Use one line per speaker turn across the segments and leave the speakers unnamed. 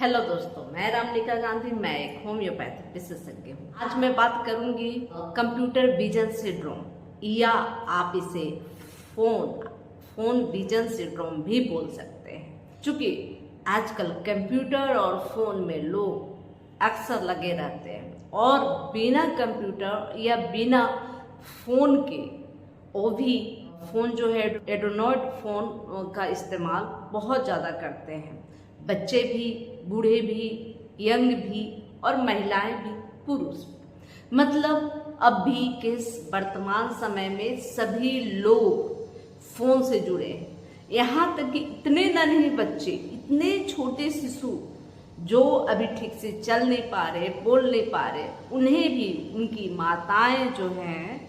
Hello दोस्तों, मैं रामनिका गांधी। मैं एक होम्योपैथिक विशेषज्ञ हूँ। आज मैं बात करूंगी कंप्यूटर विजन सिंड्रोम, या आप इसे फोन विजन सिंड्रोम भी बोल सकते हैं। क्योंकि आजकल कंप्यूटर और फोन में लोग अक्सर लगे रहते हैं और बिना कंप्यूटर या बिना फोन के, वो भी फोन जो है एंड्रॉयड फोन का इस्तेमाल बहुत ज़्यादा करते हैं। बच्चे भी, बूढ़े भी, यंग भी और महिलाएं भी, पुरुष भी। मतलब अभी के वर्तमान समय में सभी लोग फोन से जुड़े हैं। यहाँ तक कि इतने नन्हे बच्चे, इतने छोटे शिशु जो अभी ठीक से चल नहीं पा रहे, बोल नहीं पा रहे, उन्हें भी उनकी माताएं जो हैं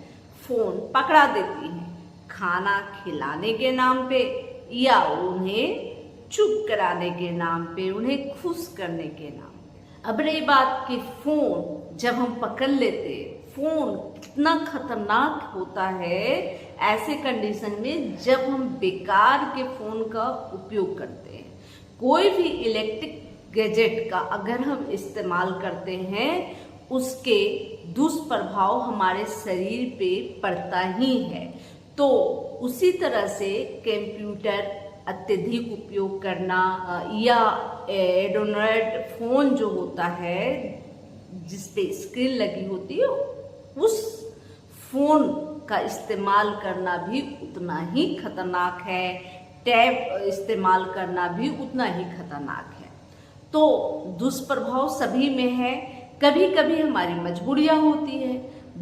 फोन पकड़ा देती हैं, खाना खिलाने के नाम पे या उन्हें चुप कराने के नाम पे, उन्हें खुश करने के नाम। अब रही बात कि फोन जब हम पकड़ लेते, फोन कितना खतरनाक होता है ऐसे कंडीशन में जब हम बेकार के फोन का उपयोग करते हैं। कोई भी इलेक्ट्रिक गैजेट का अगर हम इस्तेमाल करते हैं, उसके दुष्प्रभाव हमारे शरीर पे पड़ता ही है। तो उसी तरह से कंप्यूटर अत्यधिक उपयोग करना या एंड्रॉयड फोन जो होता है जिस पे स्क्रीन लगी होती है, उस फोन का इस्तेमाल करना भी उतना ही खतरनाक है। टैब इस्तेमाल करना भी उतना ही खतरनाक है। तो दुष्प्रभाव सभी में है। कभी कभी हमारी मजबूरियां होती है।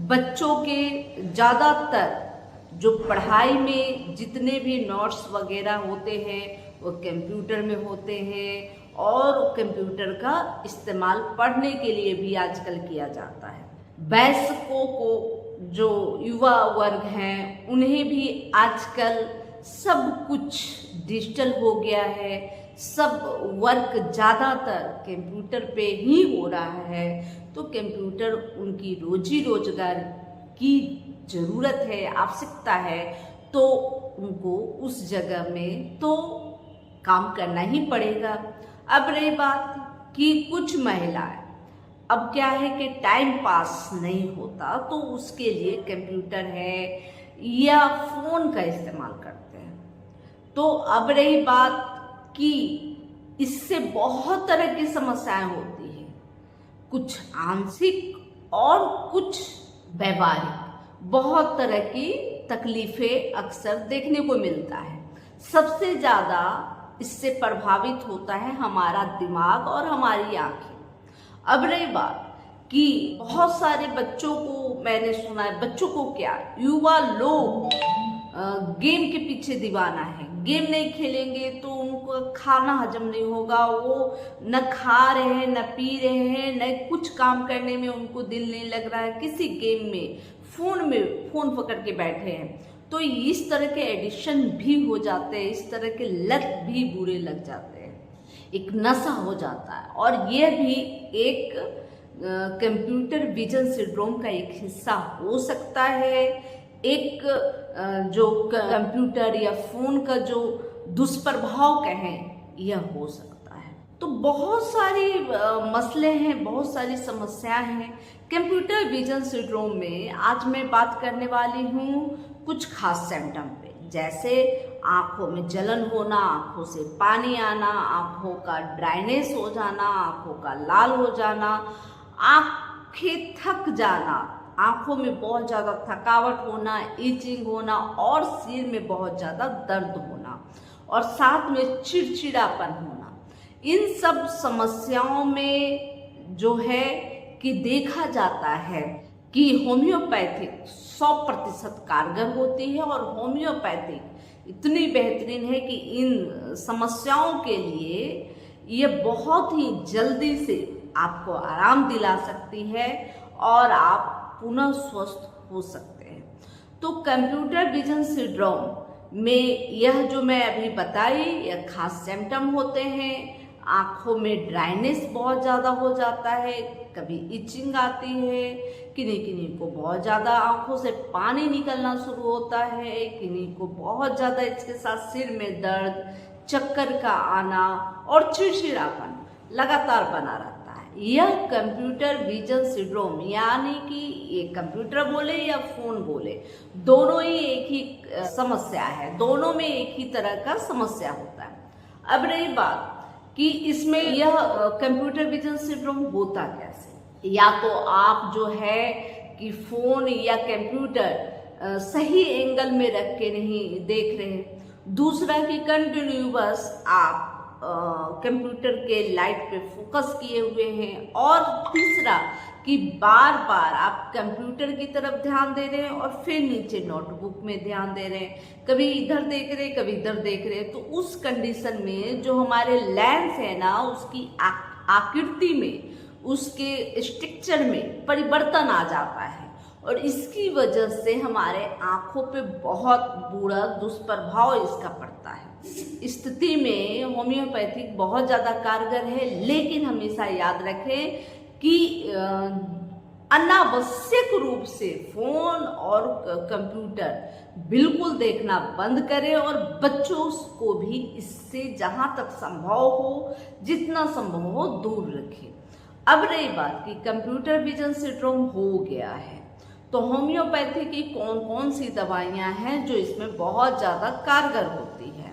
बच्चों के ज़्यादातर जो पढ़ाई में जितने भी नोट्स वगैरह होते हैं वो कंप्यूटर में होते हैं, और कंप्यूटर का इस्तेमाल पढ़ने के लिए भी आजकल किया जाता है। वयस्कों को, जो युवा वर्ग हैं, उन्हें भी आजकल सब कुछ डिजिटल हो गया है। सब वर्क ज़्यादातर कंप्यूटर पे ही हो रहा है। तो कंप्यूटर उनकी रोजी रोजगार की ज़रूरत है, आवश्यकता है, तो उनको उस जगह में तो काम करना ही पड़ेगा। अब रही बात कि कुछ महिलाएं, अब क्या है कि टाइम पास नहीं होता तो उसके लिए कंप्यूटर है या फोन का इस्तेमाल करते हैं। तो अब रही बात कि इससे बहुत तरह की समस्याएं होती हैं, कुछ आंशिक और कुछ वैवाहिक। बहुत तरह की तकलीफें अक्सर देखने को मिलता है। सबसे ज़्यादा इससे प्रभावित होता है हमारा दिमाग और हमारी आंखें। अब रही बात कि बहुत सारे बच्चों को मैंने सुना है, बच्चों को क्या, युवा लोग गेम के पीछे दीवाना है। गेम नहीं खेलेंगे तो उनको खाना हजम नहीं होगा, वो न खा रहे हैं, न पी रहे हैं, न कुछ काम करने में उनको दिल नहीं लग रहा है। किसी गेम में फोन पकड़ के बैठे हैं। तो इस तरह के एडिक्शन भी हो जाते हैं, इस तरह के लत भी बुरे लग जाते हैं, एक नशा हो जाता है। और यह भी एक कंप्यूटर विजन सिंड्रोम का एक हिस्सा हो सकता है। एक जो कंप्यूटर या फोन का जो दुष्प्रभाव कहें, यह हो सकता है। तो बहुत सारी मसले हैं, बहुत सारी समस्याएं हैं कंप्यूटर विजन सिंड्रोम में। आज मैं बात करने वाली हूँ कुछ खास सिम्टम पे, जैसे आंखों में जलन होना, आंखों से पानी आना, आंखों का ड्राइनेस हो जाना, आंखों का लाल हो जाना, आंखें थक जाना, आंखों में बहुत ज़्यादा थकावट होना, इचिंग होना और सिर में बहुत ज़्यादा दर्द होना, और साथ में चिड़चिड़ापन होना। इन सब समस्याओं में जो है कि देखा जाता है कि होम्योपैथिक 100% कारगर होती है, और होम्योपैथिक इतनी बेहतरीन है कि इन समस्याओं के लिए ये बहुत ही जल्दी से आपको आराम दिला सकती है और आप पुनः स्वस्थ हो सकते हैं। तो कंप्यूटर विजन सिंड्रोम में यह जो मैं अभी बताई, यह खास सिम्टम होते हैं। आँखों में ड्राइनेस बहुत ज़्यादा हो जाता है, कभी इचिंग आती है, किन्हीं किन्हीं को बहुत ज़्यादा आँखों से पानी निकलना शुरू होता है, किन्हीं को बहुत ज़्यादा इसके साथ सिर में दर्द, चक्कर का आना और चिड़चिड़ापन। लगातार बना रहता है। यह कंप्यूटर विजन सिंड्रोम, यानी कि ये कंप्यूटर बोले या फोन बोले, दोनों ही एक ही समस्या है, दोनों में एक ही तरह का समस्या होता है। अब रही बात कि इसमें यह कंप्यूटर विजन सिंड्रोम होता कैसे, या तो आप जो है कि फोन या कंप्यूटर सही एंगल में रख के नहीं देख रहे, दूसरा कि कंटिन्यूअस आप कंप्यूटर के लाइट पे फोकस किए हुए हैं, और तीसरा कि बार बार आप कंप्यूटर की तरफ ध्यान दे रहे हैं और फिर नीचे नोटबुक में ध्यान दे रहे हैं, कभी इधर देख रहे हैं कभी इधर देख रहे हैं। तो उस कंडीशन में जो हमारे लेंस है ना, उसकी आकृति में, उसके स्ट्रक्चर में परिवर्तन आ जाता है, और इसकी वजह से हमारे आंखों पे बहुत बुरा दुष्प्रभाव इसका पड़ता है। इस स्थिति में होम्योपैथिक बहुत ज़्यादा कारगर है, लेकिन हमेशा याद रखें कि अनावश्यक रूप से फोन और कंप्यूटर बिल्कुल देखना बंद करें, और बच्चों को भी इससे जहां तक संभव हो, जितना संभव हो, दूर रखें। अब रही बात कि कंप्यूटर विजन सिंड्रोम हो गया है, तो होम्योपैथी की कौन कौन सी दवाइयां हैं जो इसमें बहुत ज़्यादा कारगर होती है।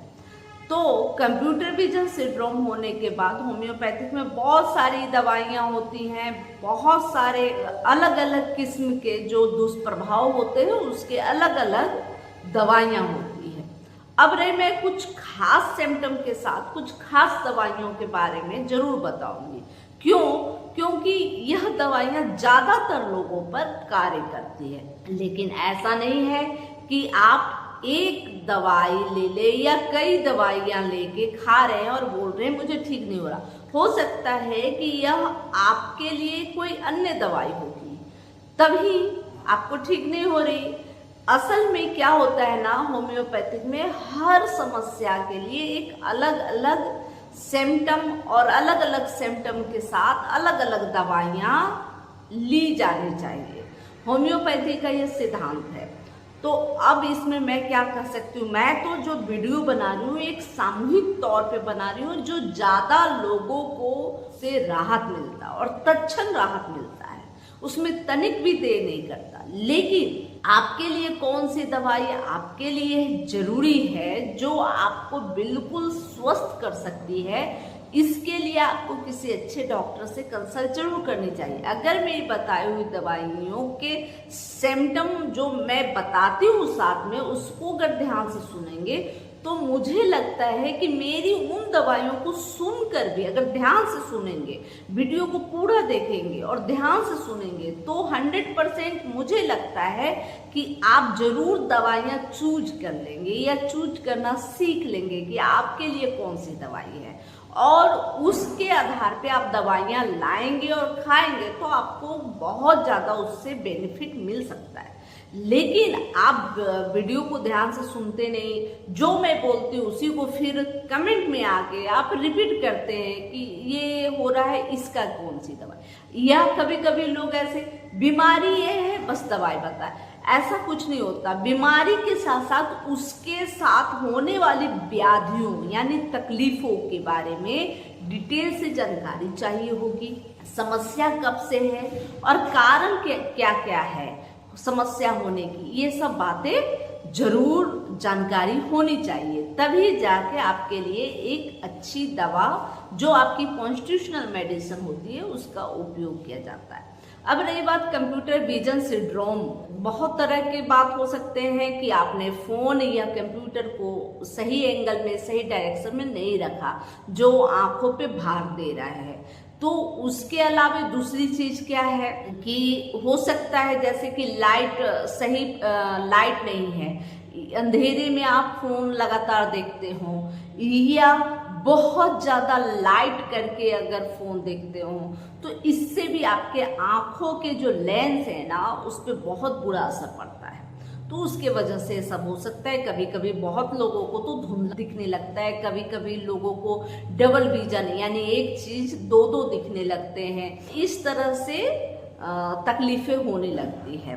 तो कंप्यूटर विजन सिंड्रोम होने के बाद होम्योपैथिक में बहुत सारी दवाइयां होती हैं, बहुत सारे अलग अलग किस्म के जो दुष्प्रभाव होते हैं उसके अलग अलग दवाइयां होती हैं। अब रहे, मैं कुछ खास सिम्टम के साथ कुछ खास दवाइयों के बारे में जरूर बताऊंगी। क्योंकि यह दवाइयां ज़्यादातर लोगों पर कार्य करती है, लेकिन ऐसा नहीं है कि आप एक दवाई ले ले या कई दवाइयां लेके खा रहे हैं और बोल रहे हैं मुझे ठीक नहीं हो रहा। हो सकता है कि यह आपके लिए कोई अन्य दवाई होगी, तभी आपको ठीक नहीं हो रही। असल में क्या होता है ना, होम्योपैथिक में हर समस्या के लिए एक अलग अलग सिम्टम और अलग अलग सिम्टम के साथ अलग अलग दवाइयाँ ली जानी चाहिए। होम्योपैथी का यह सिद्धांत है। तो अब इसमें मैं क्या कर सकती हूँ, मैं तो जो वीडियो बना रही हूँ एक सामूहिक तौर पे बना रही हूँ, जो ज़्यादा लोगों को से राहत मिलता और तत्क्षण राहत मिलता है, उसमें तनिक भी देर नहीं करता। लेकिन आपके लिए कौन सी दवाई आपके लिए जरूरी है, जो आपको बिल्कुल स्वस्थ कर सकती है, इसके लिए आपको किसी अच्छे डॉक्टर से कंसल्ट जरूर करनी चाहिए। अगर मेरी बताई हुई दवाइयों के सिम्टम जो मैं बताती हूँ साथ में, उसको अगर ध्यान से सुनेंगे तो मुझे लगता है कि मेरी उन दवाइयों को सुनकर भी, अगर ध्यान से सुनेंगे, वीडियो को पूरा देखेंगे और ध्यान से सुनेंगे, तो 100% मुझे लगता है कि आप जरूर दवाइयाँ चूज कर लेंगे या चूज करना सीख लेंगे कि आपके लिए कौन सी दवाई है, और उसके आधार पे आप दवाइयाँ लाएंगे और खाएंगे तो आपको बहुत ज़्यादा उससे बेनिफिट मिल सकता है। लेकिन आप वीडियो को ध्यान से सुनते नहीं, जो मैं बोलती हूँ उसी को फिर कमेंट में आके आप रिपीट करते हैं कि ये हो रहा है, इसका कौन सी दवाई, या कभी कभी लोग ऐसे बीमारी ये है बस दवाई बताए, ऐसा कुछ नहीं होता। बीमारी के साथ साथ उसके साथ होने वाली व्याधियों यानी तकलीफों के बारे में डिटेल से जानकारी चाहिए होगी। समस्या कब से है और कारण क्या क्या है समस्या होने की, ये सब बातें जरूर जानकारी होनी चाहिए, तभी जाके आपके लिए एक अच्छी दवा जो आपकी कॉन्स्टिट्यूशनल मेडिसिन होती है उसका उपयोग किया जाता है। अब रही बात कंप्यूटर विजन सिंड्रोम, बहुत तरह के बात हो सकते हैं कि आपने फोन या कंप्यूटर को सही एंगल में, सही डायरेक्शन में नहीं रखा, जो आंखों पे भार दे रहा है। तो उसके अलावा दूसरी चीज क्या है कि हो सकता है जैसे कि लाइट, सही लाइट नहीं है, अंधेरे में आप फोन लगातार देखते हो, या बहुत ज़्यादा लाइट करके अगर फ़ोन देखते हो, तो इससे भी आपके आँखों के जो लेंस है ना उस पर बहुत बुरा असर पड़ता है। तो उसके वजह से सब हो सकता है। कभी कभी बहुत लोगों को तो धुंधला दिखने लगता है, कभी कभी लोगों को डबल विजन यानी एक चीज़ दो दो दिखने लगते हैं, इस तरह से तकलीफ़ें होने लगती है।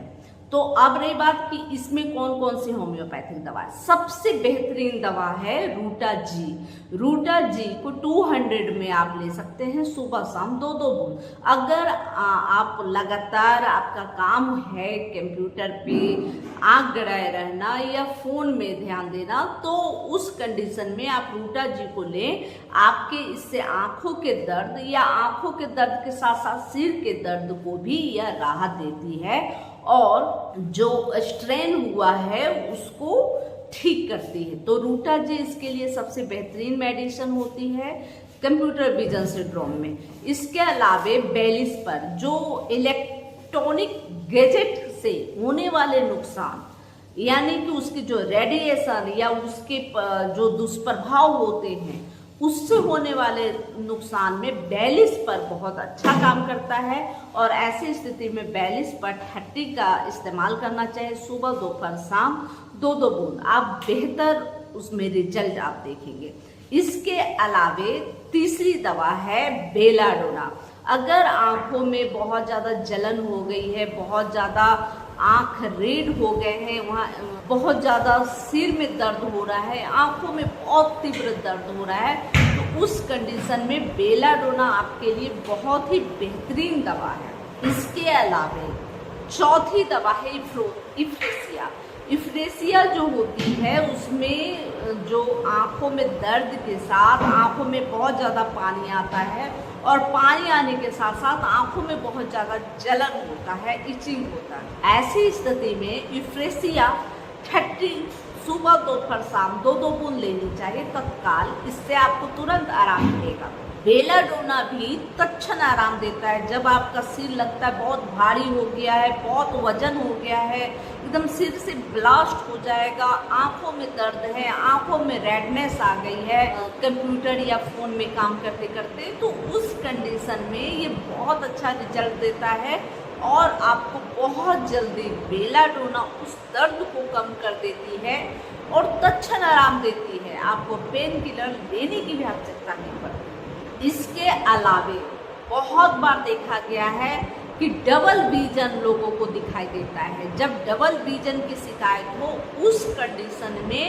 तो अब रही बात कि इसमें कौन कौन सी होम्योपैथिक दवा है। सबसे बेहतरीन दवा है रूटा जी। रूटा जी को 200 में आप ले सकते हैं, सुबह शाम 2-2 बूंद। अगर आप लगातार आपका काम है कंप्यूटर पे आंख गड़ाए रहना या फोन में ध्यान देना, तो उस कंडीशन में आप रूटा जी को लें। आपके इससे आंखों के दर्द या आंखों के दर्द के साथ साथ सिर के दर्द को भी यह राहत देती है और जो स्ट्रेन हुआ है उसको ठीक करती है। तो रूटा जी इसके लिए सबसे बेहतरीन मेडिसिन होती है कंप्यूटर विजन सिंड्रोम में। इसके अलावे बेलिस पर जो इलेक्ट्रॉनिक गैजेट से होने वाले नुकसान, यानी कि उसकी जो रेडिएशन या उसके जो दुष्प्रभाव होते हैं उससे होने वाले नुकसान में बेलिस पर बहुत अच्छा काम करता है। और ऐसी स्थिति में बेलिस पर 30 का इस्तेमाल करना चाहिए, सुबह दोपहर शाम 2-2 बूंद। आप बेहतर उसमें रिजल्ट आप देखेंगे। इसके अलावे तीसरी दवा है बेलाडोना। अगर आंखों में बहुत ज़्यादा जलन हो गई है, बहुत ज़्यादा आंख रेड हो गए हैं, वहाँ बहुत ज़्यादा सिर में दर्द हो रहा है, आंखों में बहुत तीव्र दर्द हो रहा है, तो उस कंडीशन में बेलाडोना आपके लिए बहुत ही बेहतरीन दवा है। इसके अलावे चौथी दवा है इफ्रेसिया। इफ्रेसिया जो होती है उसमें जो आंखों में दर्द के साथ आंखों में बहुत ज़्यादा पानी आता है और पानी आने के साथ साथ आंखों में बहुत ज़्यादा जलन होता है, इचिंग होता है। ऐसी स्थिति में इफ्रेसिया 30 सुबह दोपहर शाम 2-2 बूंद लेनी चाहिए तत्काल। इससे आपको तुरंत आराम मिलेगा। बेलाडोना भी तत्क्षण आराम देता है। जब आपका सिर लगता है बहुत भारी हो गया है, बहुत वजन हो गया है, एकदम सिर से ब्लास्ट हो जाएगा, आंखों में दर्द है, आंखों में रेडनेस आ गई है कंप्यूटर या फोन में काम करते करते, तो उस कंडीशन में ये बहुत अच्छा रिजल्ट देता है और आपको बहुत जल्दी बेलाडोना उस दर्द को कम कर देती है और तत्क्षण आराम देती है। आपको पेन किलर लेने की भी आवश्यकता नहीं पड़ती। इसके अलावे बहुत बार देखा गया है कि डबल विजन लोगों को दिखाई देता है। जब डबल विजन की शिकायत हो उस कंडीशन में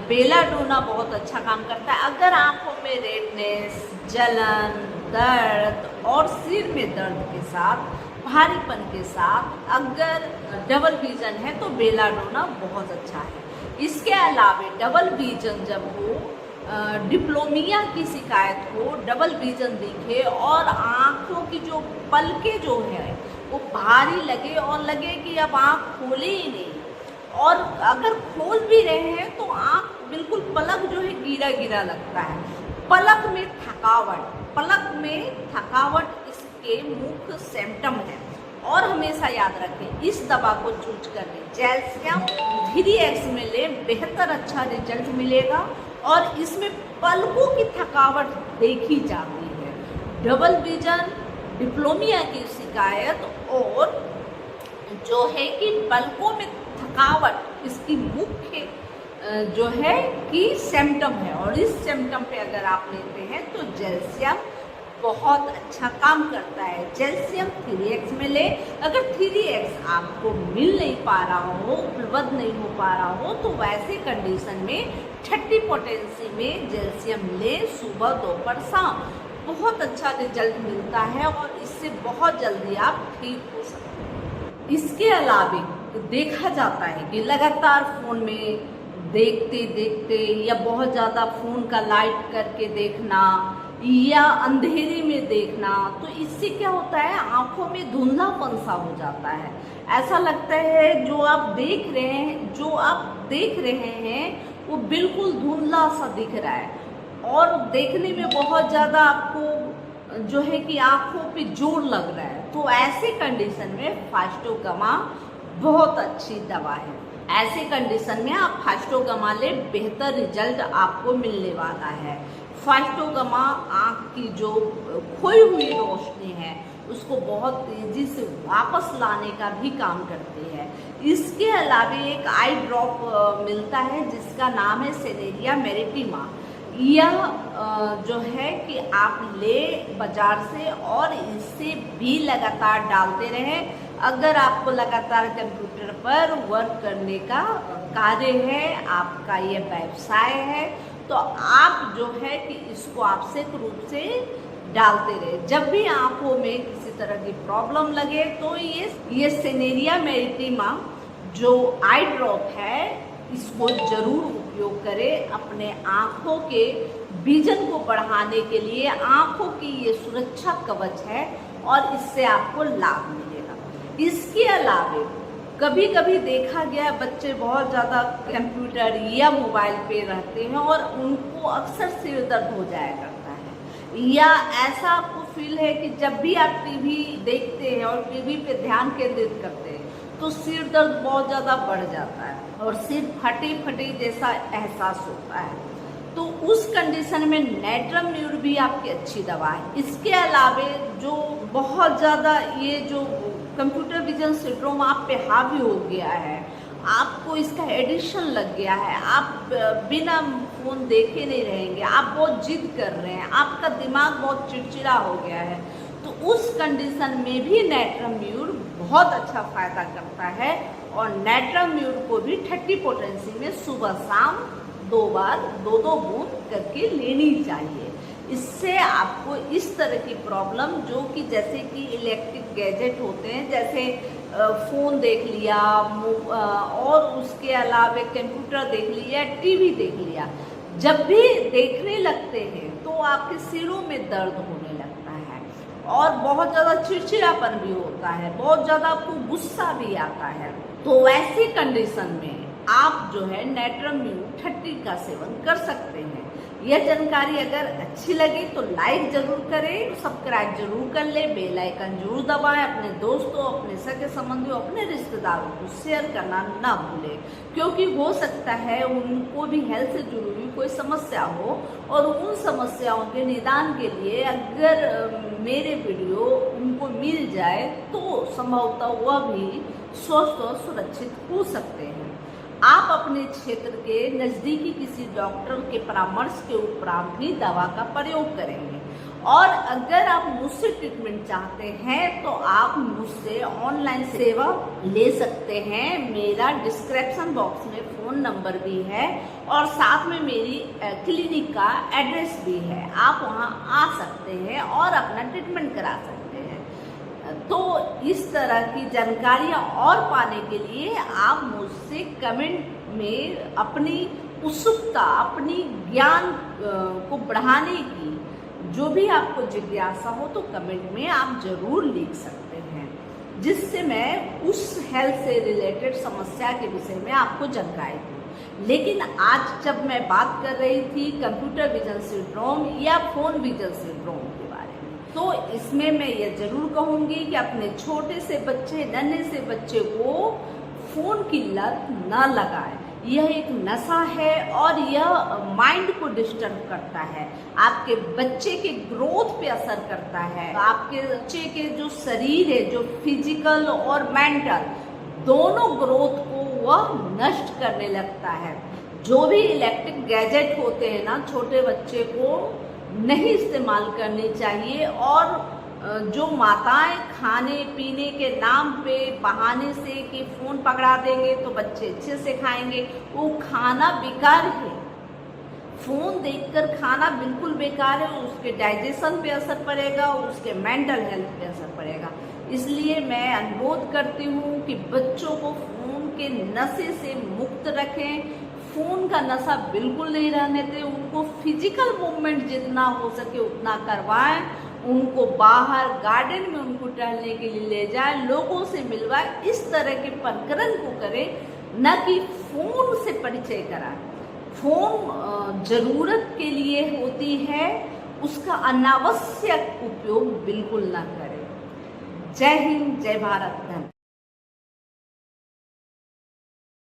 बेलाडोना बहुत अच्छा काम करता है। अगर आंखों में रेडनेस, जलन, दर्द और सिर में दर्द के साथ, भारीपन के साथ अगर डबल विजन है तो बेलाडोना बहुत अच्छा है। इसके अलावे डबल विजन जब हो, डिप्लोमिया की शिकायत हो, डबल विजन दिखे और आँखों की जो पलकें जो है वो भारी लगे और लगे कि अब आँख खोले ही नहीं, और अगर खोल भी रहे हैं तो आँख बिल्कुल पलक जो है गिरा गिरा लगता है। पलक में थकावट इसके मुख्य सिम्टम है। और हमेशा याद रखें इस दवा को चूज कर लें, जैल्शियम 3x में लें, बेहतर अच्छा रिजल्ट मिलेगा। और इसमें पलकों की थकावट देखी जाती है। डबल विजन, डिप्लोमिया की शिकायत और जो है कि पलकों में थकावट इसकी मुख्य जो है कि सिम्टम है। और इस सिम्टम पे अगर आप लेते हैं तो जैल्शियम बहुत अच्छा काम करता है। जैल्शियम 3x में ले। अगर 3x आपको मिल नहीं पा रहा हो, उपलब्ध नहीं हो पा रहा हो, तो वैसे कंडीशन में 30 पोटेंसी में जैल्शियम ले, सुबह दोपहर शाम। बहुत अच्छा रिजल्ट मिलता है और इससे बहुत जल्दी आप ठीक हो सकते हैं। इसके अलावे देखा जाता है कि लगातार फोन में देखते देखते या बहुत ज़्यादा फोन का लाइट करके देखना या अंधेरे में देखना, तो इससे क्या होता है, आंखों में धुंधलापन सा हो जाता है। ऐसा लगता है जो आप देख रहे हैं वो बिल्कुल धुंधला सा दिख रहा है और देखने में बहुत ज़्यादा आपको जो है कि आंखों पे जोर लग रहा है। तो ऐसे कंडीशन में फास्टोगमा बहुत अच्छी दवा है। ऐसे कंडीशन में आप फास्टोगमा ले, बेहतर रिजल्ट आपको मिलने वाला है। फास्टोगमा आँख की जो खोई हुई रोशनी है उसको बहुत तेजी से वापस लाने का भी काम करती है। इसके अलावा एक आई ड्रॉप मिलता है जिसका नाम है सेलेरिया मेरिटिमा। यह जो है कि आप ले बाजार से और इसे भी लगातार डालते रहें अगर आपको लगातार कंप्यूटर पर वर्क करने का कार्य है, आपका ये व्यवसाय है, तो आप जो है कि इसको आवश्यक रूप से डालते रहे। जब भी आंखों में किसी तरह की प्रॉब्लम लगे तो ये सेनेरिया मैरिटिमा जो आई ड्रॉप है, इसको जरूर उपयोग करें अपने आंखों के विजन को बढ़ाने के लिए। आंखों की ये सुरक्षा कवच है और इससे आपको लाभ मिलेगा। इसके अलावा कभी कभी देखा गया बच्चे बहुत ज़्यादा कंप्यूटर या मोबाइल पे रहते हैं और उनको अक्सर सिर दर्द हो जाया करता है, या ऐसा आपको फील है कि जब भी आप टीवी देखते हैं और टीवी पे ध्यान केंद्रित करते हैं तो सिर दर्द बहुत ज़्यादा बढ़ जाता है और सिर फटे फटे जैसा एहसास होता है। तो उस कंडीशन में नेट्रम म्यूर भी आपकी अच्छी दवा है। इसके अलावा जो बहुत ज़्यादा ये जो कंप्यूटर विजन सिंड्रोम आप पे हावी हो गया है, आपको इसका एडिक्शन लग गया है, आप बिना फोन देखे नहीं रहेंगे, आप बहुत जिद कर रहे हैं, आपका दिमाग बहुत चिड़चिड़ा हो गया है, तो उस कंडीशन में भी नेट्रम म्यूर बहुत अच्छा फायदा करता है। और नेट्रम म्यूर को भी 30 पोटेंसी में सुबह शाम 2 बार 2-2 बूंद करके लेनी चाहिए। इससे आपको इस तरह की प्रॉब्लम जो कि जैसे कि इलेक्ट्रिक गैजेट होते हैं, जैसे फ़ोन देख लिया और उसके अलावा कंप्यूटर देख लिया, टीवी देख लिया, जब भी देखने लगते हैं तो आपके सिरों में दर्द होने लगता है और बहुत ज़्यादा चिड़चिड़ापन भी होता है, बहुत ज़्यादा आपको गुस्सा भी आता है। तो ऐसी कंडीशन में आप जो है नेट्रम म्यूर 30 का सेवन कर सकते हैं। यह जानकारी अगर अच्छी लगी तो लाइक जरूर करें, सब्सक्राइब जरूर कर ले, बेल आइकन जरूर दबाएं, अपने दोस्तों, अपने सगे संबंधियों, अपने रिश्तेदारों को शेयर करना ना भूलें, क्योंकि हो सकता है उनको भी हेल्थ से जुड़ी कोई समस्या हो और उन समस्याओं के निदान के लिए अगर मेरे वीडियो उनको मिल जाए तो संभवतः वह भी स्वस्थ और सुरक्षित हो सकते हैं। आप अपने क्षेत्र के नज़दीकी किसी डॉक्टर के परामर्श के उपरांत भी दवा का प्रयोग करेंगे। और अगर आप मुझसे ट्रीटमेंट चाहते हैं तो आप मुझसे ऑनलाइन सेवा ले सकते हैं। मेरा डिस्क्रिप्शन बॉक्स में फ़ोन नंबर भी है और साथ में मेरी क्लिनिक का एड्रेस भी है। आप वहां आ सकते हैं और अपना ट्रीटमेंट करा सकते हैं। तो इस तरह की जानकारियाँ और पाने के लिए आप मुझसे कमेंट में अपनी उत्सुकता, अपनी ज्ञान को बढ़ाने की जो भी आपको जिज्ञासा हो तो कमेंट में आप जरूर लिख सकते हैं, जिससे मैं उस हेल्थ से रिलेटेड समस्या के विषय में आपको जानकारी दूँ। लेकिन आज जब मैं बात कर रही थी कंप्यूटर विजन सिंड्रोम या फोन विजन सिंड्रोम के बारे में, तो इसमें मैं ये जरूर कहूँगी कि अपने छोटे से बच्चे, नन्हे से बच्चे को फोन की लत न लगाएं। यह एक नशा है और यह माइंड को डिस्टर्ब करता है, आपके बच्चे के ग्रोथ पे असर करता है, आपके बच्चे के जो शरीर है, जो फिजिकल और मेंटल दोनों ग्रोथ को वह नष्ट करने लगता है। जो भी इलेक्ट्रिक गैजेट होते हैं ना, छोटे बच्चे को नहीं इस्तेमाल करनी चाहिए। और जो माताएं खाने पीने के नाम पे बहाने से कि फ़ोन पकड़ा देंगे तो बच्चे अच्छे से खाएंगे, वो खाना बेकार है। फ़ोन देखकर खाना बिल्कुल बेकार है, उसके डाइजेशन पे असर पड़ेगा, उसके मेंटल हेल्थ पे असर पड़ेगा। इसलिए मैं अनुरोध करती हूँ कि बच्चों को फ़ोन के नशे से मुक्त रखें, फ़ोन का नशा बिल्कुल नहीं रहने दें, उनको फिजिकल मूवमेंट जितना हो सके उतना करवाएं, उनको बाहर गार्डन में उनको टहलने के लिए ले जाएं, लोगों से मिलवाएं। इस तरह के प्रकरण को करें, न कि फ़ोन से परिचय कराएं। फ़ोन ज़रूरत के लिए होती है, उसका अनावश्यक उपयोग बिल्कुल ना करें। जय हिंद, जय भारत, धन्यवाद।